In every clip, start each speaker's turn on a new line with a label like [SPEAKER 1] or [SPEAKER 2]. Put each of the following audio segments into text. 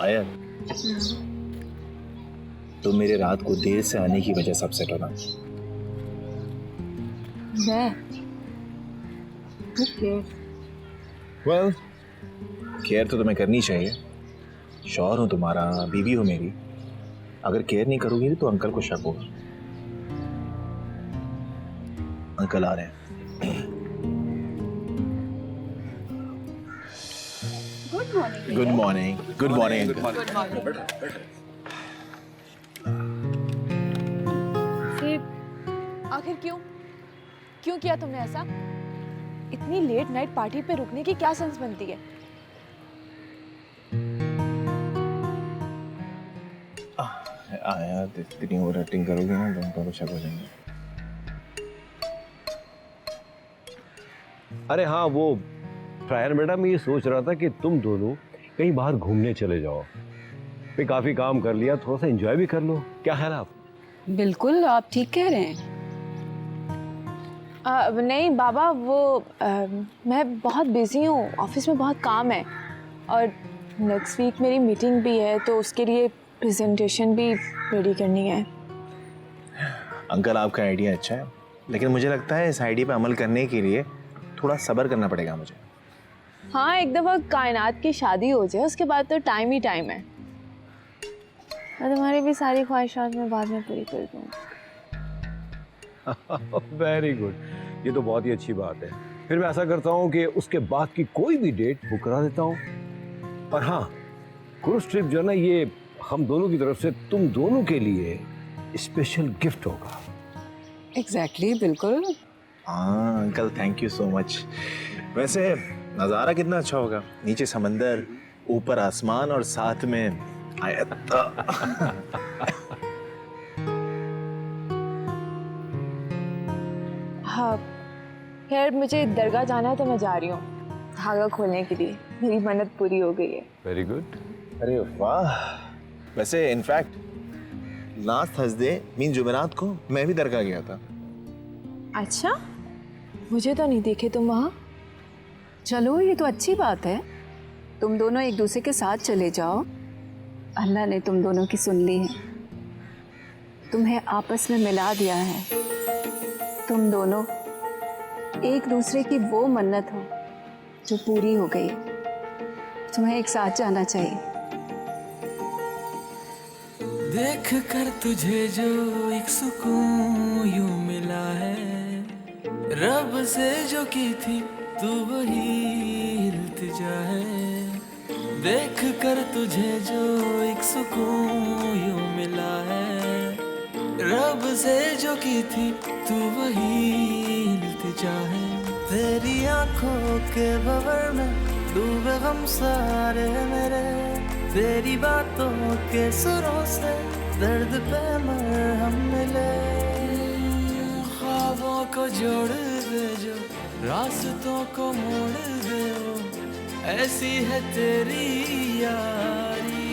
[SPEAKER 1] आया तो मेरे रात को देर से आने की वजह से अपसेट होना। वेल, केयर तो तुम्हें करनी चाहिए। शौहर हूं तुम्हारा, बीवी हो मेरी। अगर केयर नहीं करोगी तो अंकल को शक होगा। अंकल आ रहे हैं। Good morning. Good morning.
[SPEAKER 2] आखिर क्यों किया तुमने ऐसा? इतनी लेट नाइट पार्टी पे रुकने की क्या सेंस बनती है?
[SPEAKER 1] आया इतनी ओवर एक्टिंग करोगे ना तो अंकल को शक हो जाएंगे।
[SPEAKER 3] अरे हाँ, वो ट्रायर बेटा, मैं ये सोच रहा था कि तुम दोनों कहीं बाहर घूमने चले जाओ। मैं काफी काम कर लिया, थोड़ा सा एंजॉय भी कर लो। क्या ख्याल है आप?
[SPEAKER 4] बिल्कुल, आप ठीक कह रहे हैं।
[SPEAKER 2] नहीं बाबा, मैं बहुत बिजी हूँ, ऑफिस में बहुत काम है और नेक्स्ट वीक मेरी मीटिंग भी है तो उसके लिए प्रेजेंटेशन भी रेडी करनी है।
[SPEAKER 1] अंकल, आपका आइडिया अच्छा है, लेकिन मुझे लगता है इस आइडिया पे अमल करने के लिए थोड़ा सब्र करना पड़ेगा मुझे।
[SPEAKER 2] हाँ, एक दफ़ा कायनात की शादी हो जाए उसके बाद तो टाइम ही टाइम है। और तुम्हारी भी सारी ख्वाहिशात मैं बाद में पूरी कर दूँगी।
[SPEAKER 3] वेरी गुड, ये तो बहुत ही अच्छी बात है। फिर मैं ऐसा करता हूँ कि उसके बाद की कोई भी डेट बुक करा देता हूँ। और हाँ, क्रूज ट्रिप जो है ना, ये हम दोनों की तरफ से तुम दोनों के लिए स्पेशल गिफ्ट होगा।
[SPEAKER 4] एग्जैक्टली, बिल्कुल।
[SPEAKER 1] हाँ uncle, thank you so much. वैसे नज़ारा कितना अच्छा होगा, नीचे समंदर, ऊपर आसमान और साथ में आयत।
[SPEAKER 2] हाँ, खैर मुझे दरगाह जाना है तो मैं जा रही हूँ धागा खोलने के लिए। मेरी मन्नत पूरी हो गई है।
[SPEAKER 3] Very good.
[SPEAKER 1] अरे वाह। वैसे इनफैक्ट लास्ट थर्सडे मीन जुमेरात को मैं भी दरगाह गया था।
[SPEAKER 2] अच्छा, मुझे तो नहीं देखे तुम वहाँ।
[SPEAKER 4] चलो, ये तो अच्छी बात है। तुम दोनों एक दूसरे के साथ चले जाओ। अल्लाह ने तुम दोनों की सुन ली है, तुम्हें आपस में मिला दिया है। तुम दोनों एक दूसरे की वो मन्नत हो जो पूरी हो गई। तुम्हें एक साथ जाना चाहिए।
[SPEAKER 5] देख कर तुझे जो एक सुकून यूं मिला है, रब से जो की थी तू वही इल्तिजा है। देख कर तुझे जो एक सुकून यूं मिला है, रब से जो की थी तू वही इल्तिजा है। तेरी आंखों के भंवर में डूबे गम सारे मेरे, तेरी बातों के सुरों से दर्द पे मरहम मिले। ख्वाबों को जोड़ दे जो रास्तों को मोड़ दे वो, ऐसी है तेरी यारी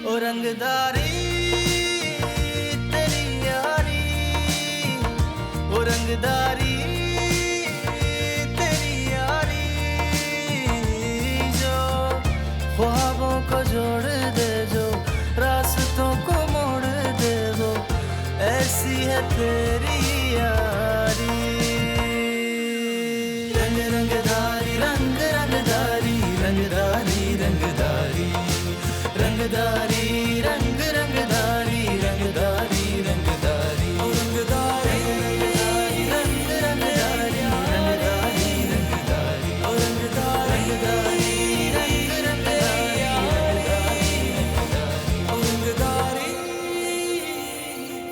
[SPEAKER 5] ओ रंगदारी तेरी यारी ओ रंगदारी तेरी यारी। जो ख्वाबों को जोड़ दे जो रास्तों को मोड़ दे वो, ऐसी है तेरी यारी। रंग रंगदारी रंग रंगदारी रंगदारी रंगदारी रंगदारी रंग रंगदारी रंगदारी रंगदारी रंगदारी रंग रंगदारी रंगदारी रंगदारी रंगदारी रंग रंगदारी रंगदारी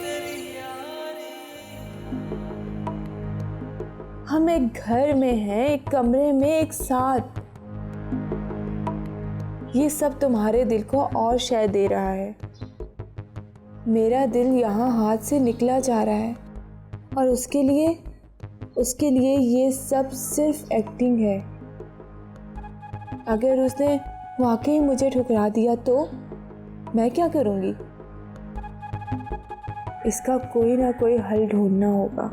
[SPEAKER 5] तेरी यारी।
[SPEAKER 2] हम एक घर में हैं, एक कमरे में एक साथ। ये सब तुम्हारे दिल को और शय दे रहा है। मेरा दिल यहाँ हाथ से निकला जा रहा है और उसके लिए ये सब सिर्फ एक्टिंग है। अगर उसने वाकई मुझे ठुकरा दिया तो मैं क्या करूँगी? इसका कोई ना कोई हल ढूंढना होगा।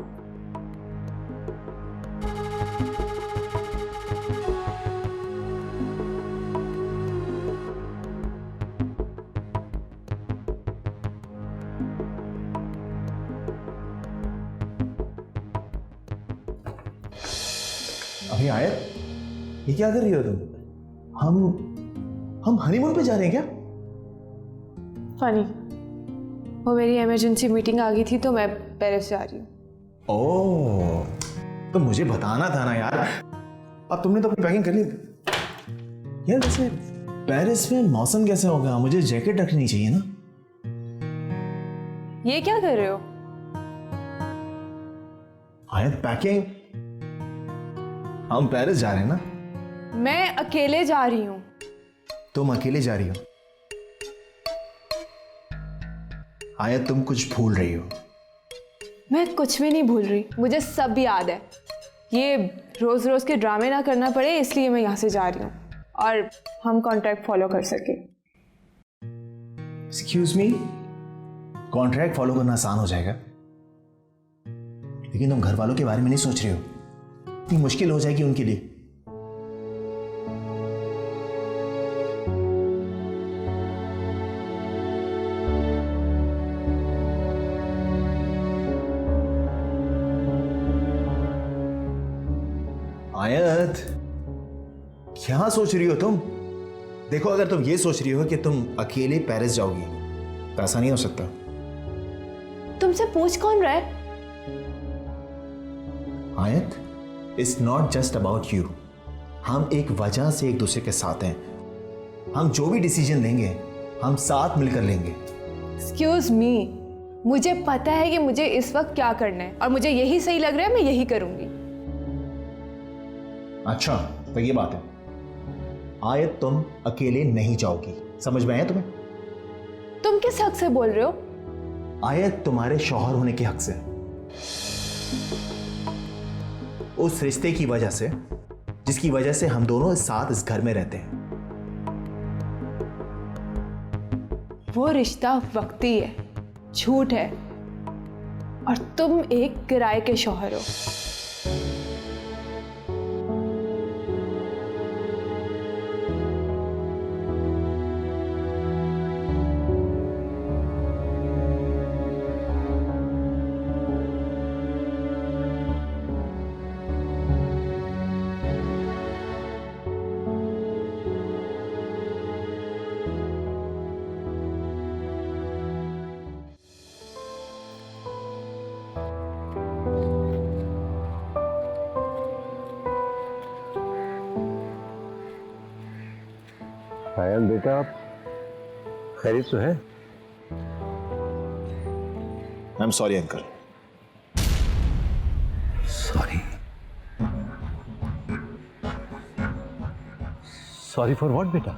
[SPEAKER 1] अभी आयत, ये क्या कर रही हो तुम? हम हनीमून पे जा रहे हैं क्या?
[SPEAKER 2] फनी, वो मेरी इमरजेंसी मीटिंग आ गई थी तो मैं पेरिस जा रही हूँ।
[SPEAKER 1] ओह, तो मुझे बताना था ना यार। अब तुमने तो अपनी पैकिंग कर ली यार। वैसे पेरिस में मौसम कैसा होगा? मुझे जैकेट रखनी चाहिए ना।
[SPEAKER 2] ये क्या कर रहे हो?
[SPEAKER 1] आयत, पैकिंग। हम पेरिस जा रहे हैं ना।
[SPEAKER 2] मैं अकेले जा रही हूँ।
[SPEAKER 1] तुम अकेले जा रही हो? आयत, तुम कुछ भूल रही हो।
[SPEAKER 2] मैं कुछ भी नहीं भूल रही, मुझे सब याद है। ये रोज रोज के ड्रामे ना करना पड़े इसलिए मैं यहाँ से जा रही हूँ और हम कॉन्ट्रैक्ट फॉलो कर सके।
[SPEAKER 1] एक्सक्यूज मी, कॉन्ट्रैक्ट फॉलो करना आसान हो जाएगा, लेकिन तुम घर वालों के बारे में नहीं सोच रहे हो। इतनी मुश्किल हो जाएगी उनके लिए। आयत, क्या सोच रही हो तुम? देखो, अगर तुम ये सोच रही हो कि तुम अकेले पेरिस जाओगी तो ऐसा नहीं हो सकता।
[SPEAKER 2] तुमसे पूछ कौन रहा है?
[SPEAKER 1] आयत, it's not just about you. हम एक वजह से एक दूसरे के साथ हैं। हम जो भी डिसीजन लेंगे हम साथ मिलकर लेंगे।
[SPEAKER 2] एक्सक्यूज मी, मुझे पता है कि मुझे इस वक्त क्या करना है और मुझे यही सही लग रहा है, मैं यही करूंगी।
[SPEAKER 1] अच्छा, तो ये बात है। आयत, तुम अकेले नहीं जाओगी, समझ में आया तुम्हें?
[SPEAKER 2] तुम किस हक से बोल रहे हो?
[SPEAKER 1] आयत, तुम्हारे शौहर होने के हक से, उस रिश्ते की वजह से जिसकी वजह से हम दोनों साथ इस घर में रहते हैं।
[SPEAKER 2] वो रिश्ता वक्ती है, झूठ है और तुम एक किराए के शौहर हो।
[SPEAKER 3] सायन बेटा, खैरियत तो है?
[SPEAKER 1] I am sorry uncle.
[SPEAKER 3] Sorry? Sorry for what बेटा?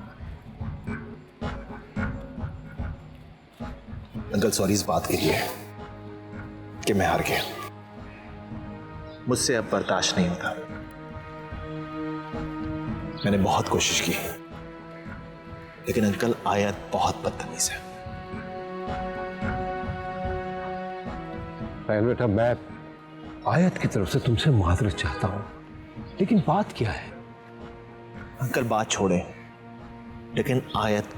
[SPEAKER 1] अंकल, सॉरी इस बात के लिए कि मैं हार गया। मुझसे अब बर्दाश्त नहीं होता। मैंने बहुत कोशिश की, लेकिन अंकल आयत बहुत बदतमीज है।
[SPEAKER 3] सायन बेटा, मैं आयत की तरफ से तुमसे माजरत चाहता हूं, लेकिन बात क्या है?
[SPEAKER 1] अंकल, बात छोड़े, लेकिन आयत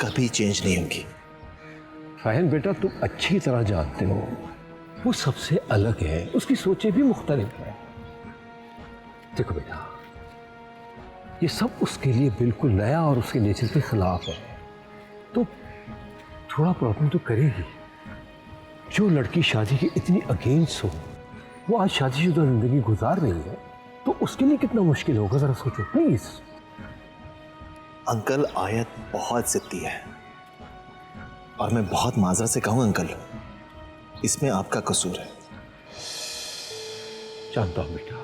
[SPEAKER 1] कभी चेंज नहीं होगी।
[SPEAKER 3] सायन बेटा, तुम अच्छी तरह जानते हो वो सबसे अलग है, उसकी सोचें भी मुख्तलिफ है। देखो बेटा, ये सब उसके लिए बिल्कुल नया और उसके नेचर के खिलाफ है, तो थोड़ा प्रॉब्लम तो करेगी। जो लड़की शादी की इतनी अगेंस्ट हो, वो आज शादीशुदा जिंदगी गुजार रही है, तो उसके लिए कितना मुश्किल होगा, जरा सोचो प्लीज।
[SPEAKER 1] अंकल, आयत बहुत जिद्दी है और मैं बहुत माजरत से कहूं अंकल, इसमें आपका कसूर है।
[SPEAKER 3] जानता हूं बेटा,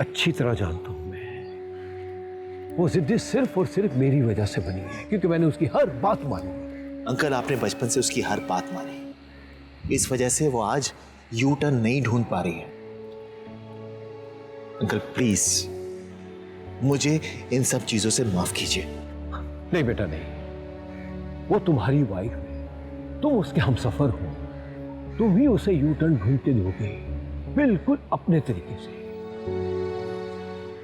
[SPEAKER 3] अच्छी तरह जानता हूं मैं। वो जिद्दी सिर्फ और सिर्फ मेरी वजह से बनी है, क्योंकि मैंने उसकी हर बात मानी।
[SPEAKER 1] अंकल, आपने बचपन से उसकी हर बात मानी, इस वजह से वो आज यू टर्न नहीं ढूंढ पा रही है। अंकल प्लीज, मुझे इन सब चीजों से माफ कीजिए।
[SPEAKER 3] नहीं बेटा नहीं, वो तुम्हारी वाइफ है, तुम उसके हमसफर हो, तुम ही उसे यू टर्न ढूंढ के दोगे, बिल्कुल अपने तरीके से।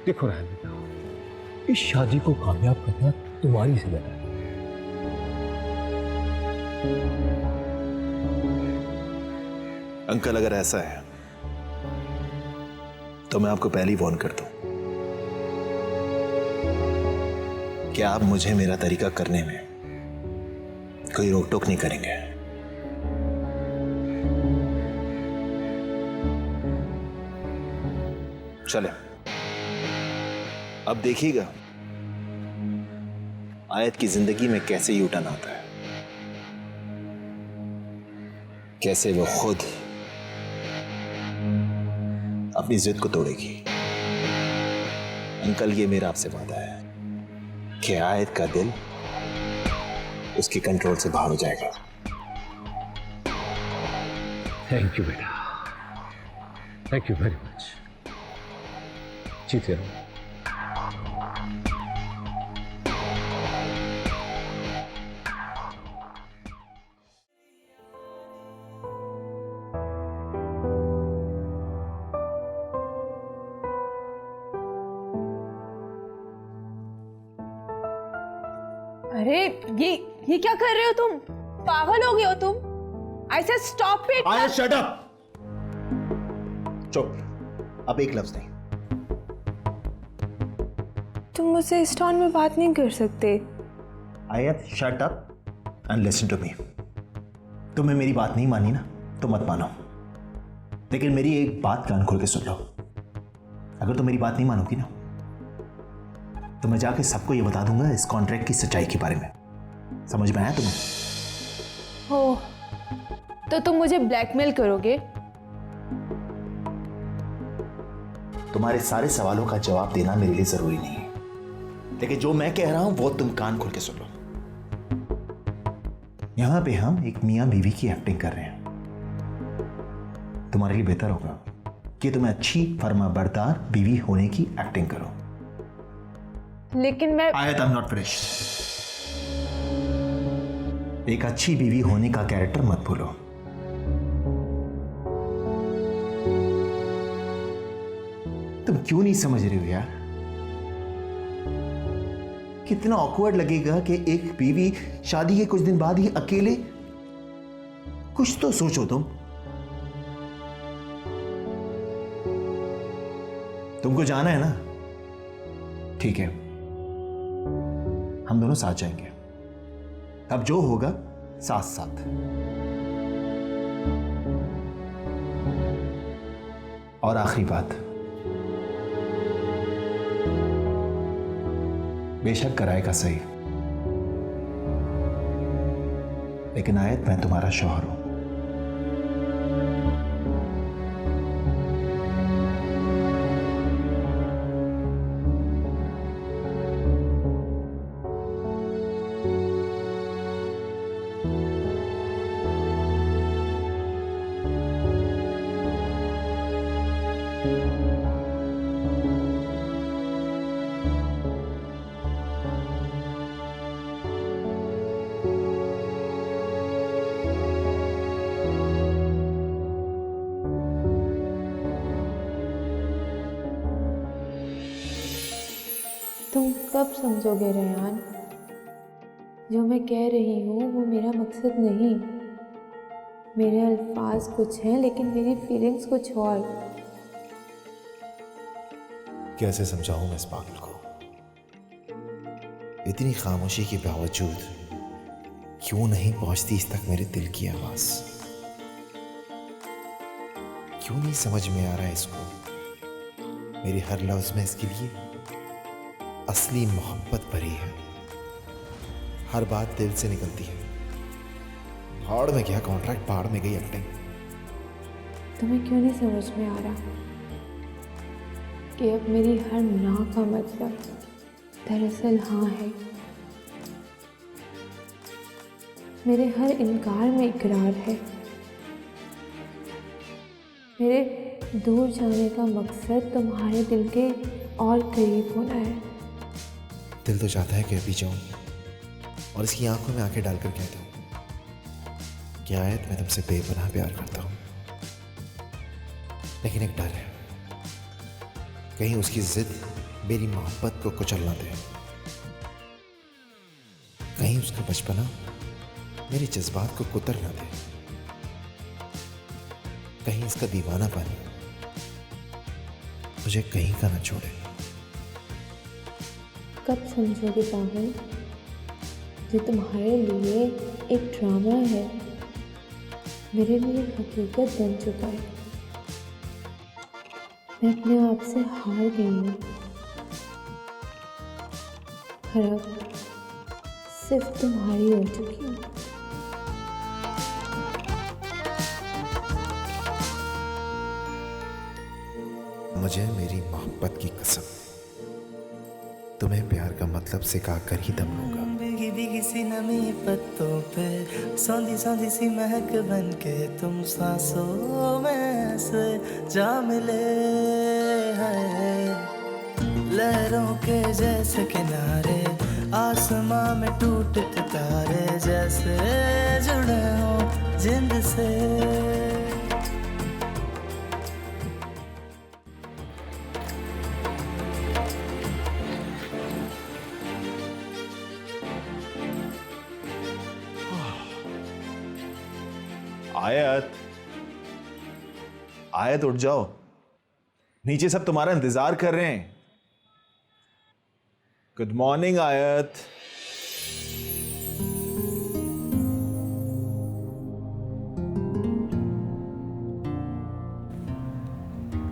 [SPEAKER 3] देखो रहन बेटा, इस शादी को कामयाब करना तुम्हारी जिम्मेदारी है।
[SPEAKER 1] अंकल, अगर ऐसा है तो मैं आपको पहले ही वार्न कर दूं कि आप मुझे मेरा तरीका करने में कोई रोक टोक नहीं करेंगे। चले, अब देखिएगा आयत की जिंदगी में कैसे यू टर्न आता है, कैसे वो खुद अपनी जिद को तोड़ेगी। अंकल, ये मेरा आपसे वादा है कि आयत का दिल उसके कंट्रोल से बाहर हो जाएगा।
[SPEAKER 3] थैंक यू बेटा, थैंक यू वेरी मच। जीते रहो।
[SPEAKER 2] अरे ये क्या कर रहे हो तुम? पागल हो गए हो तुम? आई से स्टॉप इट।
[SPEAKER 1] आयत शट अप। चुप, अब एक लफ्ज नहीं।
[SPEAKER 2] तुम मुझसे इस टोन में बात नहीं कर सकते।
[SPEAKER 1] आयत shut up and listen to me. तुम्हें मेरी बात नहीं मानी ना तो मत मानो, लेकिन मेरी एक बात कान खोल के सुन लो। अगर तुम मेरी बात नहीं मानोगी ना तो मैं जाके सबको ये बता दूंगा इस कॉन्ट्रैक्ट की सच्चाई के बारे में। समझ में आया तुम्हें?
[SPEAKER 2] हो तो तुम मुझे ब्लैकमेल करोगे?
[SPEAKER 1] तुम्हारे सारे सवालों का जवाब देना मेरे लिए जरूरी नहीं है, लेकिन जो मैं कह रहा हूं वो तुम कान खोल के सुन लो। यहां पे हम एक मियां बीवी की एक्टिंग कर रहे हैं। तुम्हारे लिए बेहतर होगा कि तुम्हें अच्छी फर्माबरदार बीवी होने की एक्टिंग करो।
[SPEAKER 2] लेकिन मैं
[SPEAKER 1] आयत, आई एम नॉट फिनिश्ड। एक अच्छी बीवी होने का कैरेक्टर मत भूलो। तुम क्यों नहीं समझ रहे हो यार? कितना ऑकवर्ड लगेगा कि एक बीवी शादी के कुछ दिन बाद ही अकेले। कुछ तो सोचो तुमको जाना है ना? ठीक है, हम दोनों साथ जाएंगे। अब जो होगा साथ साथ। और आखिरी बात, बेशक किराए का सही, लेकिन आयत मैं तुम्हारा शौहर हूं।
[SPEAKER 2] तुम कब समझोगे रेहान? जो मैं कह रही हूँ वो मेरा मकसद नहीं। मेरे अल्फाज कुछ हैं लेकिन मेरी फीलिंग्स कुछ और।
[SPEAKER 1] कैसे समझाऊं मैं इस पागल को? इतनी खामोशी के बावजूद क्यों नहीं पहुंचती इस तक मेरे दिल की आवाज? क्यों नहीं समझ में आ रहा है इसको? मेरे हर लफ्ज में इसके लिए असली मोहब्बत भरी है। हर बात दिल से निकलती है। भाड़ में गया कॉन्ट्रैक्ट, भाड़ में गई एक्टिंग।
[SPEAKER 2] तुम्हें क्यों नहीं समझ में आ रहा कि अब मेरी हर ना का मतलब दरअसल हाँ है? मेरे हर इनकार में इकरार है। मेरे दूर जाने का मकसद तुम्हारे दिल के और करीब होना है।
[SPEAKER 1] दिल तो चाहता है कि अभी जाऊं और इसकी आंखों में आंखें डालकर कहता हूं कि आयत, मैं तुमसे बेपनाह प्यार करता हूं, लेकिन एक डर है, कहीं उसकी जिद मेरी मोहब्बत को कुचल ना दे। कहीं उसका बचपना मेरे जज्बात को कुतर ना दे। कहीं इसका दीवानापन मुझे कहीं का ना छोड़े।
[SPEAKER 2] कब समझोगे पागल, ये तुम्हारे लिए एक ड्रामा है, मेरे लिए हकीकत बन चुका है। मैं अपने आप से हार गई हूँ और अब सिर्फ तुम्हारी हो चुकी हूँ।
[SPEAKER 1] मुझे मेरी मोहब्बत की कसम, तुम्हें प्यार का मतलब सिखा कर ही दम लूंगा।
[SPEAKER 5] भीगी भीगी सी नमी पत्तों पे सौंधी सौंधी सी महक बन के तुम सांसों में ऐसे जा मिले हैं। लहरों के जैसे किनारे आसमां में टूटते तारे जैसे जुड़े हो जिंद से।
[SPEAKER 1] आयत, आयत उठ जाओ, नीचे सब तुम्हारा इंतजार कर रहे हैं। गुड मॉर्निंग आयत।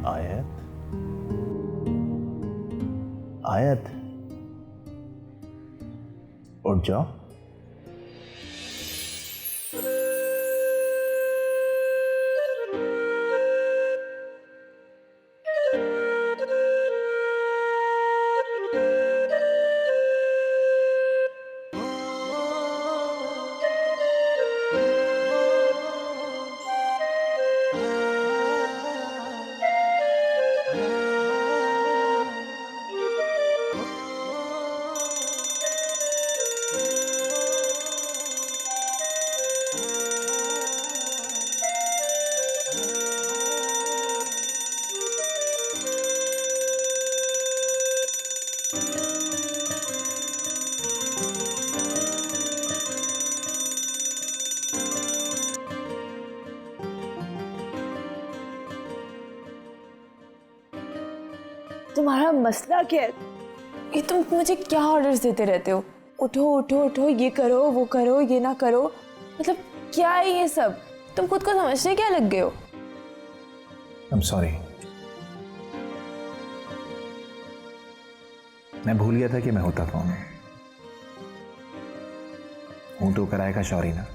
[SPEAKER 1] आयत, आयत उठ जाओ।
[SPEAKER 2] तुम्हारा मसला क्या है? ये तुम मुझे क्या ऑर्डर्स देते रहते हो? उठो उठो उठो, ये करो वो करो, ये ना करो, मतलब क्या है ये सब? तुम खुद को समझने क्या लग गए हो?
[SPEAKER 1] I'm sorry। मैं भूल गया था कि मैं होता कौन हूं तो कराए का शौरी ना।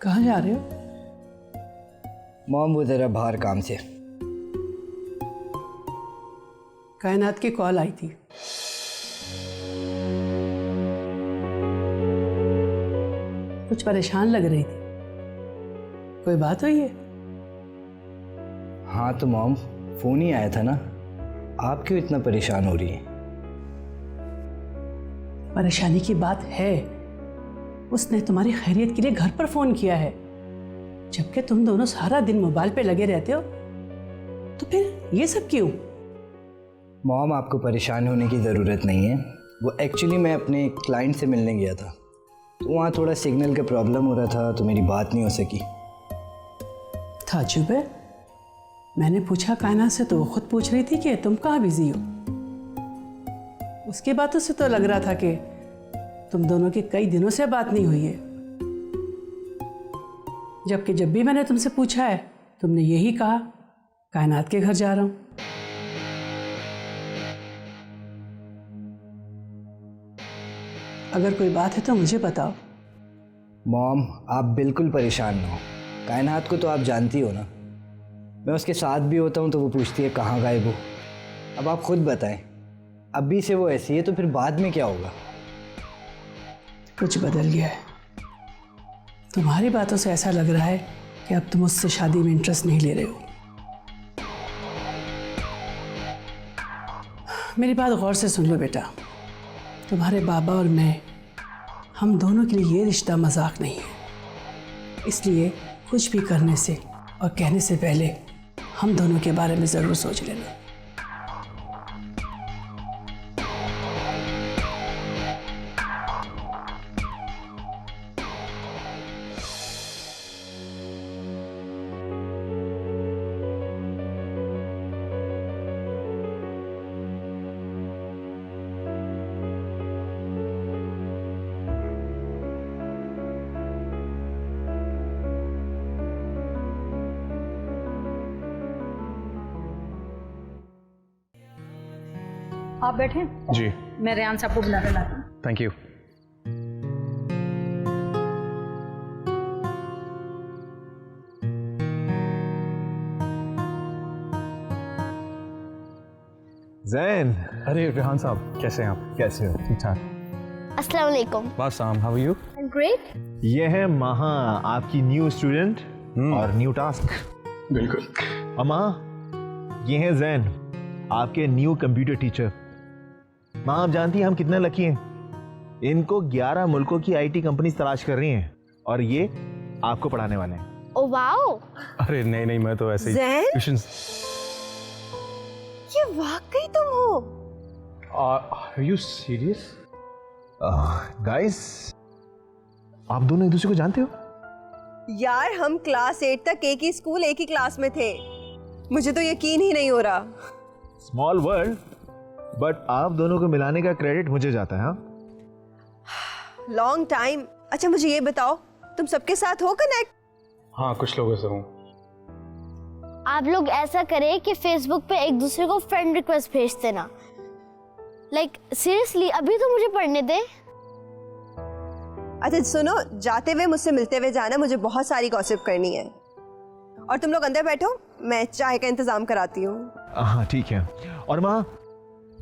[SPEAKER 6] कहाँ जा रहे हो?
[SPEAKER 7] मॉम वो ज़रा बाहर काम से।
[SPEAKER 6] कायनात की कॉल आई थी। कुछ परेशान लग रही थी, कोई बात हुई है?
[SPEAKER 7] हाँ तो मॉम फ़ोन ही आया था ना, आप क्यों इतना परेशान हो रही हैं?
[SPEAKER 6] परेशानी की बात है, उसने तुम्हारी खैरियत के लिए घर पर फ़ोन किया है, जबकि तुम दोनों सारा दिन मोबाइल पे लगे रहते हो, तो फिर ये सब क्यों?
[SPEAKER 7] मॉम आपको परेशान होने की ज़रूरत नहीं है। वो एक्चुअली मैं अपने क्लाइंट से मिलने गया था, तो वहाँ थोड़ा सिग्नल का प्रॉब्लम हो रहा था, तो मेरी बात नहीं हो सकी।
[SPEAKER 6] ताज्जुब है, मैंने पूछा कायनात से तो वो खुद पूछ रही थी कि तुम कहाँ बिजी हो। उसकी बातों से तो लग रहा था कि तुम दोनों की कई दिनों से बात नहीं हुई है। जबकि जब भी मैंने तुमसे पूछा है तुमने यही कहा कायनात के घर जा रहा हूँ। अगर कोई बात है तो मुझे बताओ।
[SPEAKER 7] मॉम, आप बिल्कुल परेशान ना हो। कायनात को तो आप जानती हो ना, मैं उसके साथ भी होता हूँ तो वो पूछती है कहाँ गायब हो। अब आप खुद बताएं, अभी से वो ऐसी है तो फिर बाद में क्या होगा?
[SPEAKER 6] कुछ बदल गया है। तुम्हारी बातों से ऐसा लग रहा है कि अब तुम उससे शादी में इंटरेस्ट नहीं ले रहे हो। मेरी बात गौर से सुन लो बेटा, तुम्हारे बाबा और मैं, हम दोनों के लिए ये रिश्ता मजाक नहीं है। इसलिए कुछ भी करने से और कहने से पहले हम दोनों के बारे में ज़रूर सोच लेना।
[SPEAKER 8] आप बैठे
[SPEAKER 9] जी।
[SPEAKER 8] मैं रेहान साहब को बुला कर लाती हूँ।
[SPEAKER 9] Thank you.
[SPEAKER 1] जैन,
[SPEAKER 9] अरे रेहान साहब, कैसे हैं आप?
[SPEAKER 1] कैसे हो?
[SPEAKER 9] ठीक ठाक।
[SPEAKER 10] अस्सलाम वालेकुम।
[SPEAKER 9] बस साम, हाउ आर यू?
[SPEAKER 10] ग्रेट।
[SPEAKER 1] ये है महा, आपकी न्यू स्टूडेंट और न्यू टास्क।
[SPEAKER 9] बिल्कुल।
[SPEAKER 1] अम्मा, ये है जैन, आपके न्यू कंप्यूटर टीचर। माँ, आप जानती हैं हम कितने लकी हैं। इनको 11 मुल्कों की आईटी कंपनीज तलाश कर रही हैं और ये आपको पढ़ाने वाले हैं।
[SPEAKER 10] Oh wow.
[SPEAKER 9] अरे नहीं नहीं, मैं तो ऐसे ही
[SPEAKER 10] जैन?
[SPEAKER 9] ट्यूशंस।
[SPEAKER 10] ये वाकई तुम हो?
[SPEAKER 9] Are you serious?
[SPEAKER 1] गाइस, आप दोनों एक दूसरे को जानते हो?
[SPEAKER 11] यार, हम क्लास 8 तक एक ही स्कूल, एक ही क्लास में थे। मुझे तो यकीन ही नहीं हो रहा।
[SPEAKER 1] स्मॉल वर्ल्ड, बट आप दोनों को मिलाने का क्रेडिट मुझे जाता है। हाँ,
[SPEAKER 11] लॉन्ग टाइम। अच्छा, मुझे ये बताओ, तुम सबके साथ हो कनेक्ट?
[SPEAKER 9] हाँ, कुछ लोगों से हूँ।
[SPEAKER 10] आप लोग ऐसा करें कि फेसबुक पे एक दूसरे को फ्रेंड रिक्वेस्ट भेज देना। लाइक सीरियसली, अभी तो मुझे पढ़ने दे।
[SPEAKER 11] अच्छा सुनो, जाते हुए मुझसे मिलते हुए जाना, मुझे बहुत सारी गॉसिप करनी है। और तुम लोग अंदर बैठो, मैं चाय का इंतजाम कराती हूँ।
[SPEAKER 1] हाँ ठीक है। और माँ,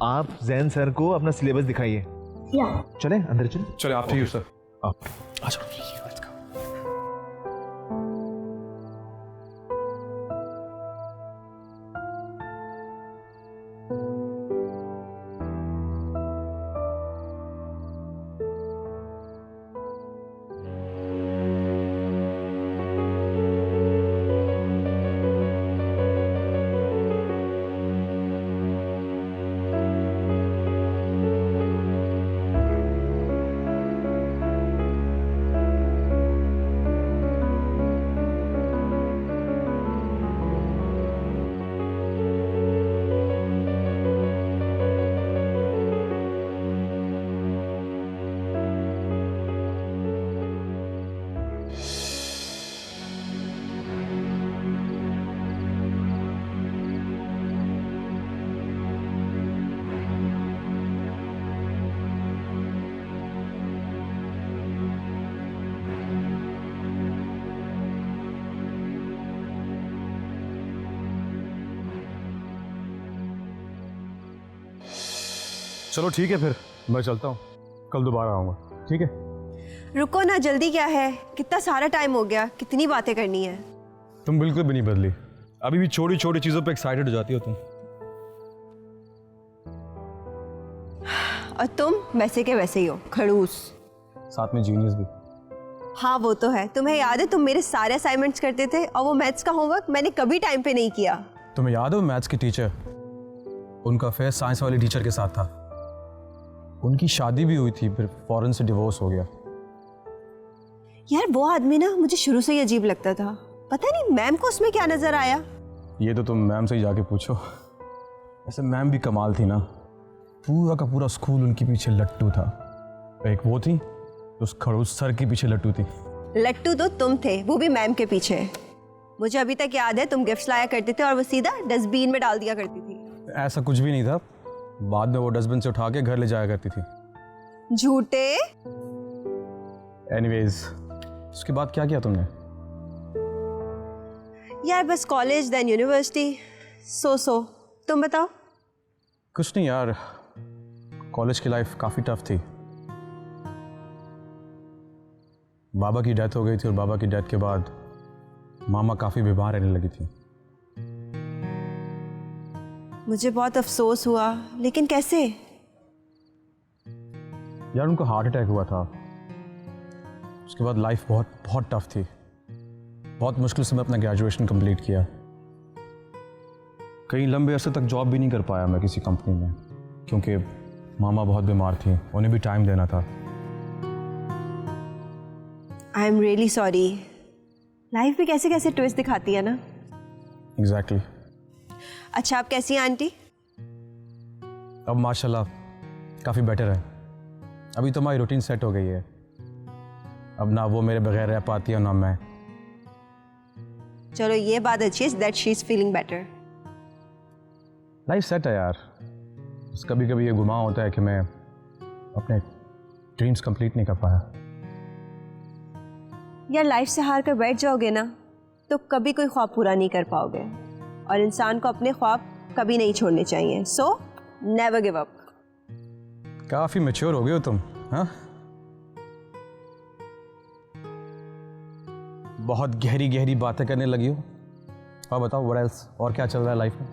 [SPEAKER 1] आप जैन सर को अपना सिलेबस दिखाइए। चले अंदर चले।
[SPEAKER 9] चले, आफ्टर यू सर।
[SPEAKER 1] अच्छा।
[SPEAKER 9] चलो ठीक है, फिर मैं चलता हूँ, कल दोबारा आऊँगा। ठीक है?
[SPEAKER 11] रुको ना, जल्दी क्या है? कितना सारा टाइम हो गया, कितनी बातें करनी है।
[SPEAKER 9] तुम बिल्कुल भी नहीं बदली, अभी भी छोटी छोटी चीज़ों पे एक्साइटेड हो जाती हो तुम।
[SPEAKER 11] और तुम वैसे के वैसे ही हो, खड़ूस।
[SPEAKER 9] साथ में जीनियस भी।
[SPEAKER 11] हाँ वो तो है। तुम्हें याद है तुम मेरे सारे असाइनमेंट्स करते थे, और वो मैथ्स का होमवर्क मैंने कभी टाइम पे नहीं किया।
[SPEAKER 9] तुम्हें याद है मैथ्स की टीचर, उनका अफेयर साइंस वाली टीचर के साथ था। उनकी शादी भी हुई थी, फिर फौरन से डिवोर्स हो गया।
[SPEAKER 11] यार वो आदमी ना मुझे शुरू से ही अजीब लगता था। पता नहीं मैम को उसमें क्या नजर आया।
[SPEAKER 9] ये तो तुम मैम से ही जाके पूछो। ऐसे मैम भी कमाल थी ना, पूरा का पूरा स्कूल उनके पीछे लट्टू था। एक वो थी, उस खड़ूस सर के पीछे लट्टू थी।
[SPEAKER 11] लट्टू तो तुम थे, वो भी मैम के पीछे। मुझे अभी तक याद है तुम गिफ्ट्स लाया करते थे और वो सीधा डस्टबिन में डाल दिया करती थी।
[SPEAKER 9] ऐसा कुछ भी नहीं था, बाद में वो डस्टबिन से उठा के घर ले जाया करती थी।
[SPEAKER 11] झूठे।
[SPEAKER 9] एनीवेज, उसके बाद क्या किया तुमने?
[SPEAKER 11] यार बस कॉलेज देन यूनिवर्सिटी, सो तुम बताओ।
[SPEAKER 9] कुछ नहीं यार, कॉलेज की लाइफ काफ़ी टफ थी। बाबा की डेथ हो गई थी और बाबा की डेथ के बाद मामा काफ़ी बीमार रहने लगी थी।
[SPEAKER 11] मुझे बहुत अफसोस हुआ, लेकिन कैसे?
[SPEAKER 9] यार उनको हार्ट अटैक हुआ था। उसके बाद लाइफ बहुत बहुत टफ थी। बहुत मुश्किल से मैं अपना ग्रेजुएशन कंप्लीट किया। कई लंबे अरसे तक जॉब भी नहीं कर पाया मैं किसी कंपनी में, क्योंकि मामा बहुत बीमार थी, उन्हें भी टाइम देना था।
[SPEAKER 11] I am really sorry. Life भी कैसे कैसे ट्विस्ट दिखाती है ना।
[SPEAKER 9] एग्जैक्टली।
[SPEAKER 11] अच्छा, आप कैसी हैं आंटी?
[SPEAKER 9] अब माशाल्लाह काफ़ी बेटर है। अभी तो हमारी रूटीन सेट हो गई है। अब ना वो मेरे बगैर रह पाती है ना मैं।
[SPEAKER 11] चलो ये बात अच्छी है that she is feeling better.
[SPEAKER 9] Life set है यार। बस कभी कभी ये गुमां होता है कि मैं अपने ड्रीम्स कंप्लीट नहीं कर पाया।
[SPEAKER 11] यार लाइफ से हार कर बैठ जाओगे ना तो कभी कोई ख्वाब पूरा नहीं कर पाओगे, और इंसान को अपने ख्वाब कभी नहीं छोड़ने चाहिए। So never give up.
[SPEAKER 9] काफ़ी मैच्योर हो गए हो तुम, हाँ? बहुत गहरी गहरी बातें करने लगी हो। और बताओ व्हाट एल्स, और क्या चल रहा है लाइफ में?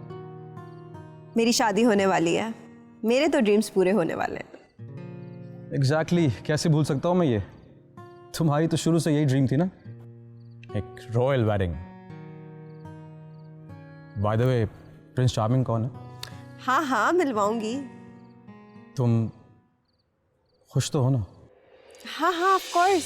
[SPEAKER 11] मेरी शादी होने वाली है, मेरे तो ड्रीम्स पूरे होने वाले हैं।
[SPEAKER 9] एग्जैक्टली कैसे भूल सकता हूँ मैं ये? तुम्हारी तो शुरू से यही ड्रीम थी ना, एक royal wedding. By the way, Prince charming कौन है?
[SPEAKER 11] हाँ हाँ, मिलवाऊंगी।
[SPEAKER 9] तुम खुश तो हो ना?
[SPEAKER 11] हाँ हाँ, ऑफ कोर्स।